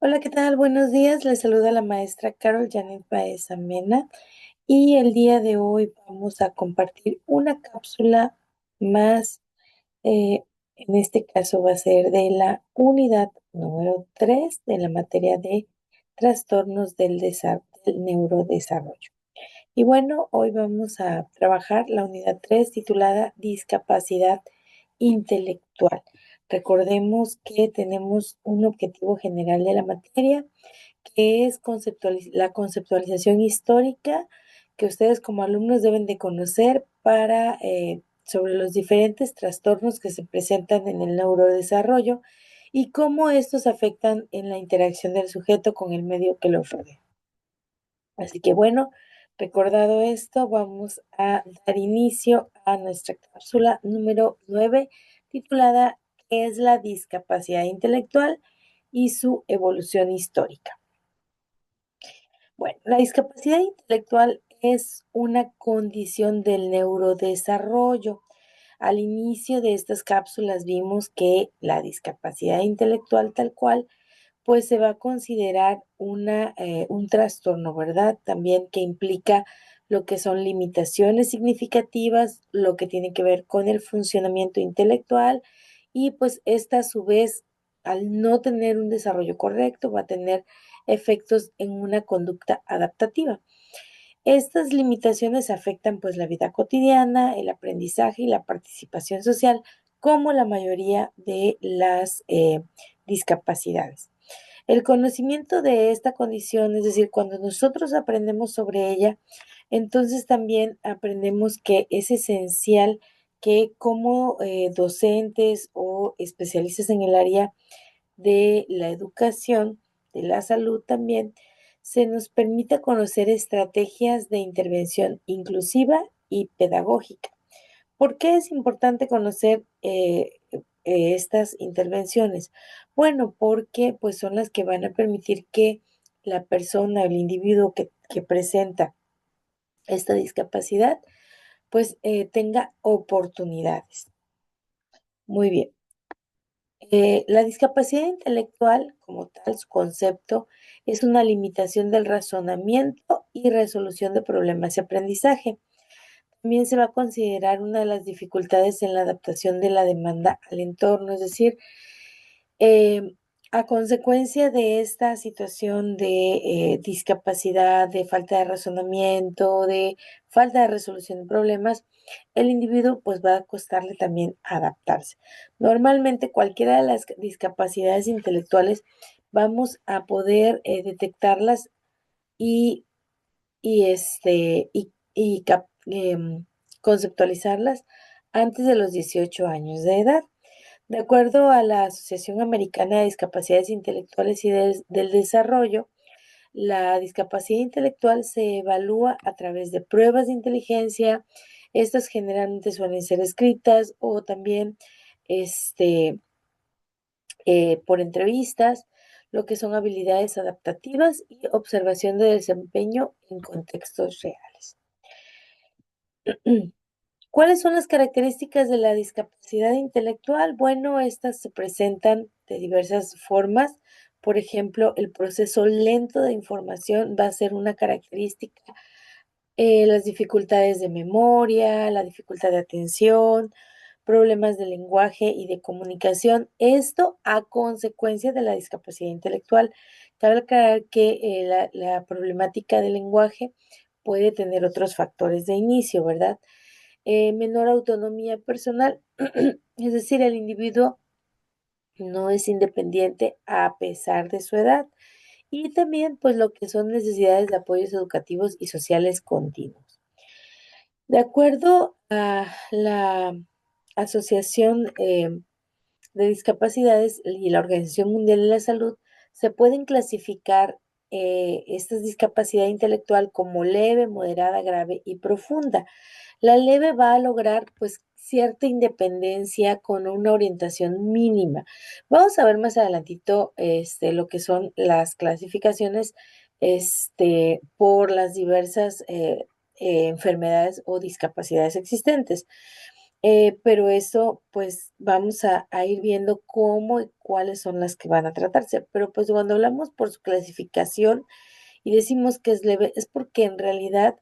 Hola, ¿qué tal? Buenos días. Les saluda la maestra Carol Janet Baez Amena y el día de hoy vamos a compartir una cápsula más. eh, en este caso va a ser de la unidad número 3 de la materia de trastornos del neurodesarrollo. Y bueno, hoy vamos a trabajar la unidad 3 titulada Discapacidad intelectual. Recordemos que tenemos un objetivo general de la materia, que es la conceptualización histórica que ustedes como alumnos deben de conocer sobre los diferentes trastornos que se presentan en el neurodesarrollo y cómo estos afectan en la interacción del sujeto con el medio que lo rodea. Así que bueno, recordado esto, vamos a dar inicio a nuestra cápsula número 9, titulada ¿Qué es la discapacidad intelectual y su evolución histórica? Bueno, la discapacidad intelectual es una condición del neurodesarrollo. Al inicio de estas cápsulas vimos que la discapacidad intelectual tal cual pues se va a considerar un trastorno, ¿verdad? También que implica lo que son limitaciones significativas, lo que tiene que ver con el funcionamiento intelectual y pues esta a su vez, al no tener un desarrollo correcto, va a tener efectos en una conducta adaptativa. Estas limitaciones afectan pues la vida cotidiana, el aprendizaje y la participación social, como la mayoría de las discapacidades. El conocimiento de esta condición, es decir, cuando nosotros aprendemos sobre ella, entonces también aprendemos que es esencial que como docentes o especialistas en el área de la educación, de la salud también, se nos permita conocer estrategias de intervención inclusiva y pedagógica. ¿Por qué es importante conocer estas intervenciones? Bueno, porque pues son las que van a permitir que la persona, el individuo que presenta esta discapacidad, pues tenga oportunidades. Muy bien. La discapacidad intelectual, como tal, su concepto, es una limitación del razonamiento y resolución de problemas y aprendizaje. También se va a considerar una de las dificultades en la adaptación de la demanda al entorno, es decir, eh, a consecuencia de esta situación de discapacidad, de falta de razonamiento, de falta de resolución de problemas, el individuo pues va a costarle también adaptarse. Normalmente cualquiera de las discapacidades intelectuales vamos a poder detectarlas y, y conceptualizarlas antes de los 18 años de edad. De acuerdo a la Asociación Americana de Discapacidades Intelectuales y del Desarrollo, la discapacidad intelectual se evalúa a través de pruebas de inteligencia. Estas generalmente suelen ser escritas o también este, por entrevistas, lo que son habilidades adaptativas y observación de desempeño en contextos reales. ¿Cuáles son las características de la discapacidad intelectual? Bueno, estas se presentan de diversas formas. Por ejemplo, el proceso lento de información va a ser una característica. Las dificultades de memoria, la dificultad de atención, problemas de lenguaje y de comunicación. Esto a consecuencia de la discapacidad intelectual. Cabe aclarar que la problemática del lenguaje puede tener otros factores de inicio, ¿verdad? Menor autonomía personal, es decir, el individuo no es independiente a pesar de su edad. Y también, pues, lo que son necesidades de apoyos educativos y sociales continuos. De acuerdo a la Asociación de Discapacidades y la Organización Mundial de la Salud, se pueden clasificar esta discapacidad intelectual como leve, moderada, grave y profunda. La leve va a lograr pues cierta independencia con una orientación mínima. Vamos a ver más adelantito lo que son las clasificaciones por las diversas enfermedades o discapacidades existentes. pero eso pues vamos a ir viendo cómo y cuáles son las que van a tratarse. Pero pues cuando hablamos por su clasificación y decimos que es leve, es porque en realidad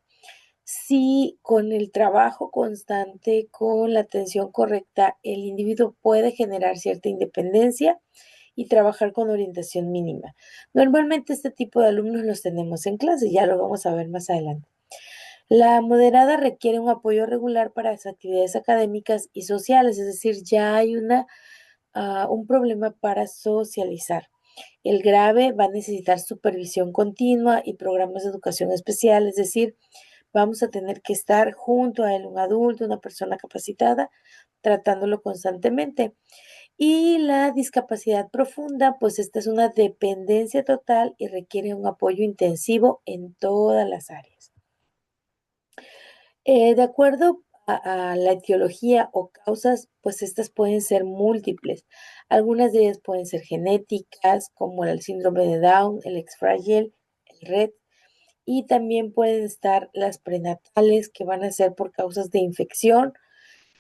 sí, con el trabajo constante, con la atención correcta, el individuo puede generar cierta independencia y trabajar con orientación mínima. Normalmente este tipo de alumnos los tenemos en clase, ya lo vamos a ver más adelante. La moderada requiere un apoyo regular para las actividades académicas y sociales, es decir, ya hay un problema para socializar. El grave va a necesitar supervisión continua y programas de educación especial, es decir, vamos a tener que estar junto a él, un adulto, una persona capacitada, tratándolo constantemente. Y la discapacidad profunda, pues esta es una dependencia total y requiere un apoyo intensivo en todas las áreas. De acuerdo a la etiología o causas, pues estas pueden ser múltiples. Algunas de ellas pueden ser genéticas, como el síndrome de Down, el X-Fragile, el Rett, y también pueden estar las prenatales, que van a ser por causas de infección,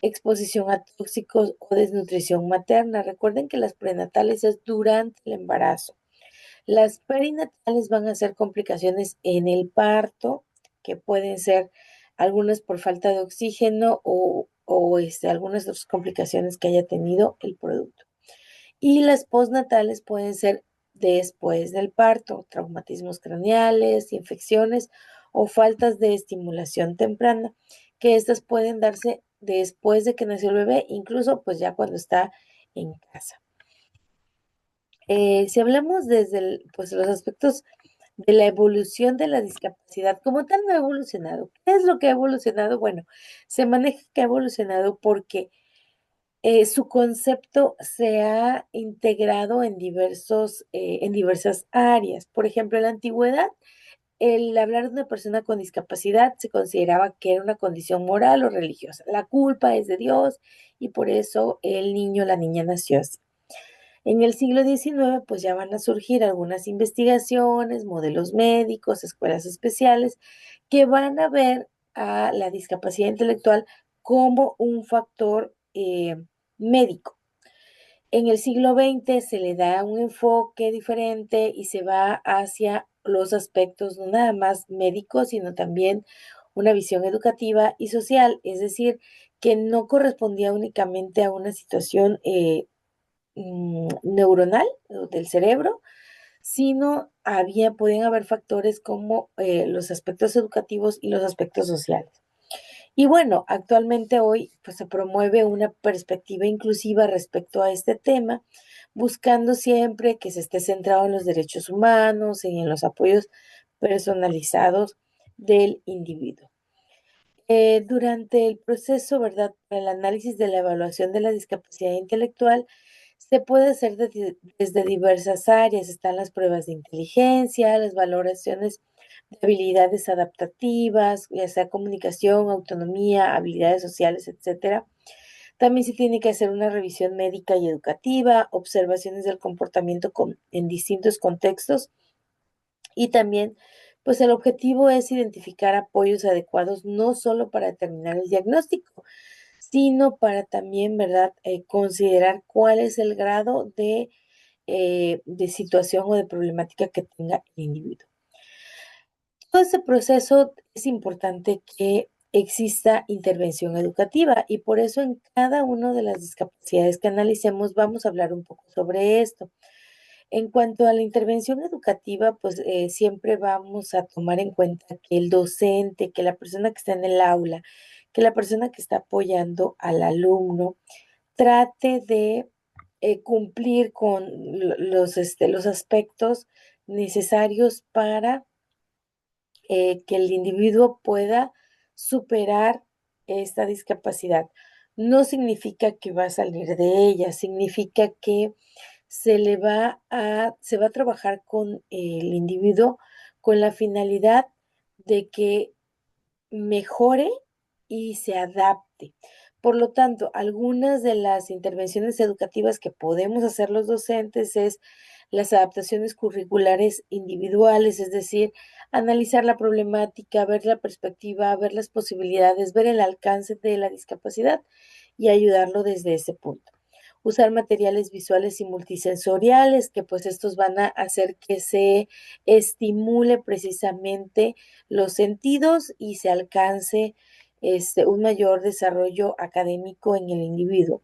exposición a tóxicos o desnutrición materna. Recuerden que las prenatales es durante el embarazo. Las perinatales van a ser complicaciones en el parto, que pueden ser algunas por falta de oxígeno o algunas otras complicaciones que haya tenido el producto. Y las postnatales pueden ser después del parto, traumatismos craneales, infecciones o faltas de estimulación temprana, que estas pueden darse después de que nació el bebé, incluso pues ya cuando está en casa. Si hablamos desde pues, los aspectos de la evolución de la discapacidad, como tal no ha evolucionado. ¿Qué es lo que ha evolucionado? Bueno, se maneja que ha evolucionado porque su concepto se ha integrado en diversas áreas. Por ejemplo, en la antigüedad, el hablar de una persona con discapacidad se consideraba que era una condición moral o religiosa. La culpa es de Dios y por eso el niño o la niña nació así. En el siglo XIX, pues ya van a surgir algunas investigaciones, modelos médicos, escuelas especiales, que van a ver a la discapacidad intelectual como un factor médico. En el siglo XX se le da un enfoque diferente y se va hacia los aspectos no nada más médicos, sino también una visión educativa y social, es decir, que no correspondía únicamente a una situación neuronal del cerebro, sino podían haber factores como los aspectos educativos y los aspectos sociales. Y bueno, actualmente hoy pues, se promueve una perspectiva inclusiva respecto a este tema, buscando siempre que se esté centrado en los derechos humanos y en los apoyos personalizados del individuo. Durante el proceso, ¿verdad? Para el análisis de la evaluación de la discapacidad intelectual, se puede hacer desde diversas áreas. Están las pruebas de inteligencia, las valoraciones de habilidades adaptativas, ya sea comunicación, autonomía, habilidades sociales, etcétera. También se tiene que hacer una revisión médica y educativa, observaciones del comportamiento en distintos contextos y también, pues el objetivo es identificar apoyos adecuados no solo para determinar el diagnóstico, sino para también, ¿verdad?, considerar cuál es el grado de situación o de problemática que tenga el individuo. Todo ese proceso es importante que exista intervención educativa y por eso en cada una de las discapacidades que analicemos vamos a hablar un poco sobre esto. En cuanto a la intervención educativa, pues siempre vamos a tomar en cuenta que el docente, que la persona que está en el aula, que la persona que está apoyando al alumno, trate de cumplir con los aspectos necesarios para que el individuo pueda superar esta discapacidad. No significa que va a salir de ella, significa que se va a trabajar con el individuo con la finalidad de que mejore y se adapte. Por lo tanto, algunas de las intervenciones educativas que podemos hacer los docentes es las adaptaciones curriculares individuales, es decir, analizar la problemática, ver la perspectiva, ver las posibilidades, ver el alcance de la discapacidad y ayudarlo desde ese punto. Usar materiales visuales y multisensoriales, que pues estos van a hacer que se estimule precisamente los sentidos y se alcance un mayor desarrollo académico en el individuo.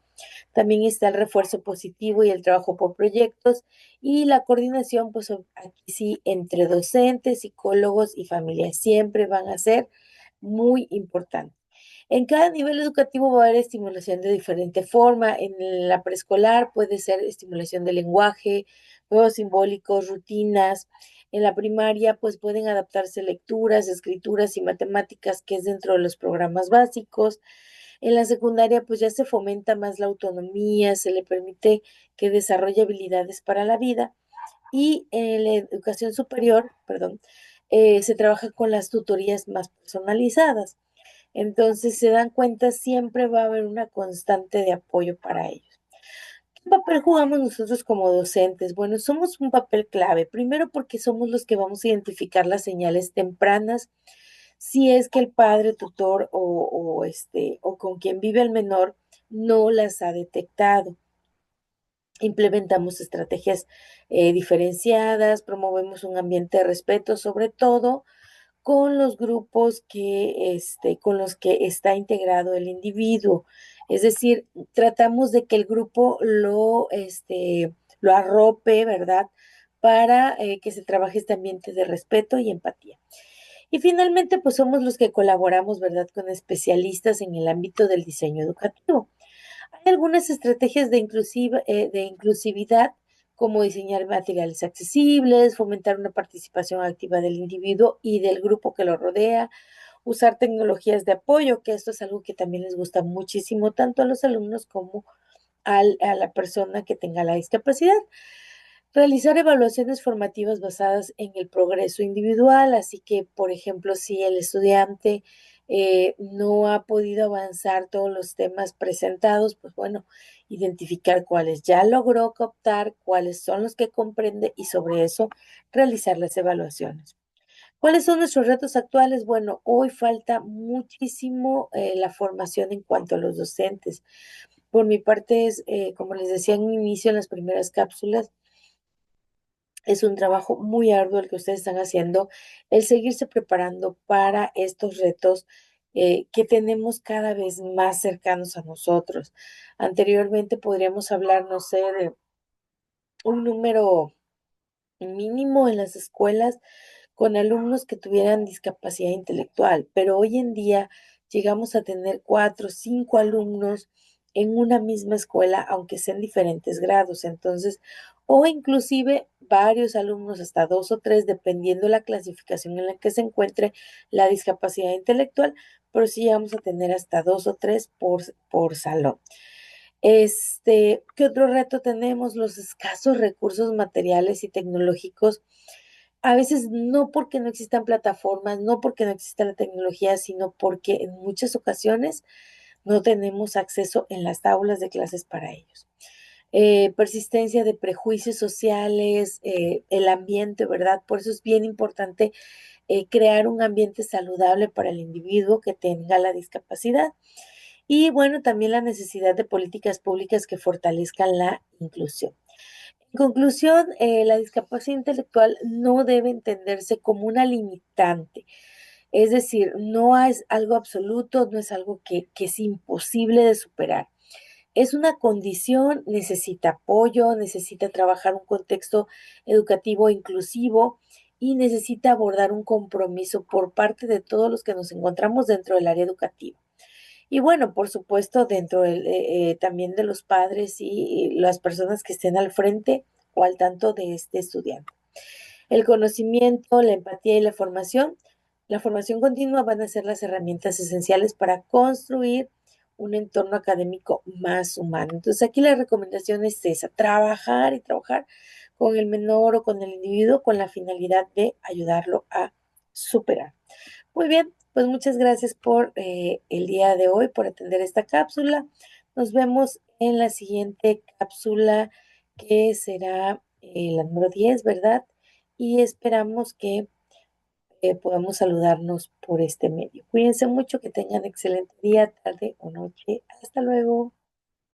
También está el refuerzo positivo y el trabajo por proyectos y la coordinación, pues aquí sí, entre docentes, psicólogos y familias siempre van a ser muy importantes. En cada nivel educativo va a haber estimulación de diferente forma. En la preescolar puede ser estimulación del lenguaje, juegos simbólicos, rutinas. En la primaria, pues pueden adaptarse lecturas, escrituras y matemáticas, que es dentro de los programas básicos. En la secundaria, pues ya se fomenta más la autonomía, se le permite que desarrolle habilidades para la vida. Y en la educación superior, perdón, se trabaja con las tutorías más personalizadas. Entonces se dan cuenta, siempre va a haber una constante de apoyo para ellos. ¿Qué papel jugamos nosotros como docentes? Bueno, somos un papel clave, primero porque somos los que vamos a identificar las señales tempranas, si es que el padre, tutor o con quien vive el menor no las ha detectado. Implementamos estrategias diferenciadas, promovemos un ambiente de respeto, sobre todo con los grupos con los que está integrado el individuo. Es decir, tratamos de que el grupo lo arrope, ¿verdad? Para que se trabaje este ambiente de respeto y empatía. Y finalmente, pues somos los que colaboramos, ¿verdad?, con especialistas en el ámbito del diseño educativo. Hay algunas estrategias de inclusividad, como diseñar materiales accesibles, fomentar una participación activa del individuo y del grupo que lo rodea, usar tecnologías de apoyo, que esto es algo que también les gusta muchísimo tanto a los alumnos como a la persona que tenga la discapacidad. Realizar evaluaciones formativas basadas en el progreso individual, así que, por ejemplo, si el estudiante no ha podido avanzar todos los temas presentados, pues bueno, identificar cuáles ya logró captar, cuáles son los que comprende y sobre eso realizar las evaluaciones. ¿Cuáles son nuestros retos actuales? Bueno, hoy falta muchísimo la formación en cuanto a los docentes. Por mi parte, como les decía en un inicio, en las primeras cápsulas, es un trabajo muy arduo el que ustedes están haciendo, el seguirse preparando para estos retos que tenemos cada vez más cercanos a nosotros. Anteriormente podríamos hablar, no sé, de un número mínimo en las escuelas con alumnos que tuvieran discapacidad intelectual, pero hoy en día llegamos a tener 4 o 5 alumnos en una misma escuela, aunque sean diferentes grados, entonces, o inclusive varios alumnos, hasta 2 o 3, dependiendo la clasificación en la que se encuentre la discapacidad intelectual, pero sí llegamos a tener hasta 2 o 3 por salón. ¿Qué otro reto tenemos? Los escasos recursos materiales y tecnológicos. A veces no porque no existan plataformas, no porque no exista la tecnología, sino porque en muchas ocasiones no tenemos acceso en las aulas de clases para ellos. Persistencia de prejuicios sociales, el ambiente, ¿verdad? Por eso es bien importante crear un ambiente saludable para el individuo que tenga la discapacidad. Y bueno, también la necesidad de políticas públicas que fortalezcan la inclusión. En conclusión, la discapacidad intelectual no debe entenderse como una limitante. Es decir, no es algo absoluto, no es algo que es imposible de superar. Es una condición, necesita apoyo, necesita trabajar un contexto educativo inclusivo y necesita abordar un compromiso por parte de todos los que nos encontramos dentro del área educativa. Y bueno, por supuesto, también de los padres y las personas que estén al frente o al tanto de este estudiante. El conocimiento, la empatía y la formación continua van a ser las herramientas esenciales para construir un entorno académico más humano. Entonces aquí la recomendación es esa, trabajar y trabajar con el menor o con el individuo con la finalidad de ayudarlo a superar. Muy bien, pues muchas gracias por el día de hoy, por atender esta cápsula. Nos vemos en la siguiente cápsula que será la número 10, ¿verdad? Y esperamos que podamos saludarnos por este medio. Cuídense mucho, que tengan excelente día, tarde o noche. Hasta luego.